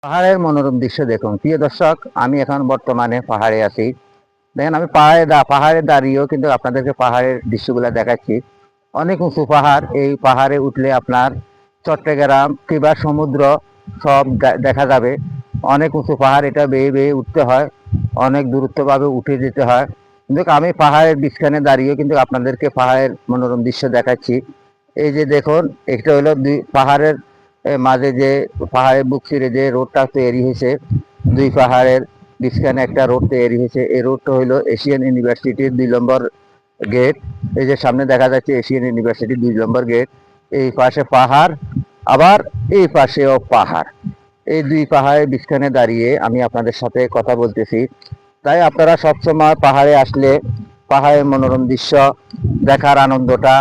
পাহাড়ের মনোরম দৃশ্য দেখুন প্রিয় দর্শক। আমি এখন বর্তমানে পাহাড়ে আছি। দেখেন আমি পাহাড়ে দাঁড়িয়েও কিন্তু আপনাদেরকে পাহাড়ের দৃশ্যগুলো দেখাচ্ছি। অনেক উঁচু পাহাড়, এই পাহাড়ে উঠলে আপনার চট্টগ্রাম কিংবা সমুদ্র সব দেখা যাবে। অনেক উঁচু পাহাড়, এটা বেয়ে বেয়ে উঠতে হয়, অনেক দূরত্বভাবে উঠে যেতে হয়। কিন্তু আমি পাহাড়ের মাঝখানে দাঁড়িয়েও কিন্তু আপনাদেরকে পাহাড়ের মনোরম দৃশ্য দেখাচ্ছি। এই যে দেখুন, এটা হলো দুই পাহাড়ের মাঝে যে পাহাড়ের বুক চিরে যে রোডটা তৈরি হয়েছে, দুই পাহাড়ের মাঝখানে একটা রোড তৈরি হয়েছে। এই রোডটা হলো এশিয়ান ইউনিভার্সিটির 2 নম্বর গেট। এই যে সামনে দেখা যাচ্ছে এশিয়ান ইউনিভার্সিটি 2 নম্বর গেট। এই পাশে পাহাড়, আবার এই পাশেও পাহাড়। এই দুই পাহাড়ের মাঝখানে দাঁড়িয়ে আমি আপনাদের সাথে কথা বলতেছি। তাই আপনারা সবসময় পাহাড়ে আসলে পাহাড়ের মনোরম দৃশ্য দেখার আনন্দটা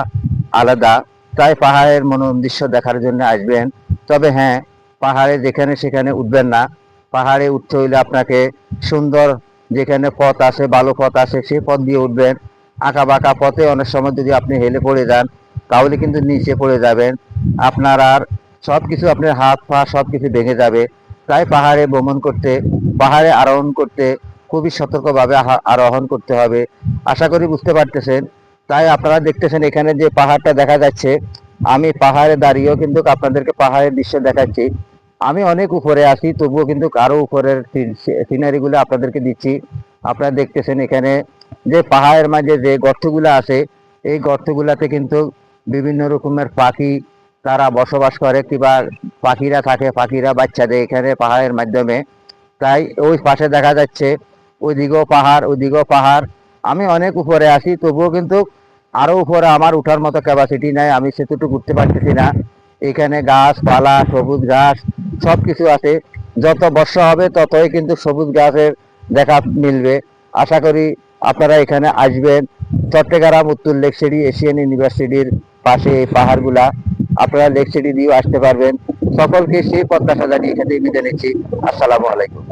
আলাদা। তাই পাহাড়ের মনোরম দৃশ্য দেখার জন্য আসবেন। তবে হ্যাঁ, পাহাড়ে যেখানে সেখানে উঠবেন না। পাহাড়ে উঠতে হইলে আপনাকে সুন্দর যেখানে পথ আছে, ভালো পথ আছে, সেই পথ দিয়ে উঠবেন। আঁকা বাঁকা পথে অনেক সময় যদি আপনি হেলে পড়ে যান, তাহলে কিন্তু নিচে পড়ে যাবেন। আপনার আর সব কিছু, আপনার হাত পা সব কিছু ভেঙে যাবে। তাই পাহাড়ে ভ্রমণ করতে, পাহাড়ে আরোহণ করতে খুবই সতর্কভাবে আরোহণ করতে হবে। আশা করি বুঝতে পারতেছেন। তাই আপনারা দেখতেছেন এখানে যে পাহাড়টা দেখা যাচ্ছে, আমি পাহাড়ে দাঁড়িয়েও কিন্তু আপনাদেরকে পাহাড়ের দৃশ্য দেখাচ্ছি। আমি অনেক উপরে আছি, তবুও কিন্তু আরো উপরের সিনারি গুলো আপনাদেরকে দিচ্ছি। আপনারা দেখতেছেন এখানে যে পাহাড়ের মাঝে যে গর্তগুলো আছে, এই গর্তগুলাতে কিন্তু বিভিন্ন রকমের পাখি তারা বসবাস করে, কিংবা পাখিরা থাকে, পাখিরা বাচ্চা দেয় এখানে পাহাড়ের মাধ্যমে। তাই ওই পাশে দেখা যাচ্ছে ওইদিকেও পাহাড়, ওইদিকেও পাহাড়। আমি অনেক উপরে আছি, তবুও কিন্তু আরো উপরে আমার উঠার মতো ক্যাপাসিটি নাই, আমি সেতুটুকু উঠতে পারতেছি না। এখানে গাছপালা, সবুজ ঘাস সব কিছু আছে। যত বর্ষা হবে ততই কিন্তু সবুজ ঘাসের দেখা মিলবে। আশা করি আপনারা এখানে আসবেন। চট্টগ্রাম উত্তর লেকসিটি এশিয়ান ইউনিভার্সিটির পাশে এই পাহাড়গুলা, আপনারা লেকসিটি দিয়েও আসতে পারবেন। সকলকে সেই প্রত্যাশা জানিয়ে এখানে বিদায় নিচ্ছি। আসসালামু আলাইকুম।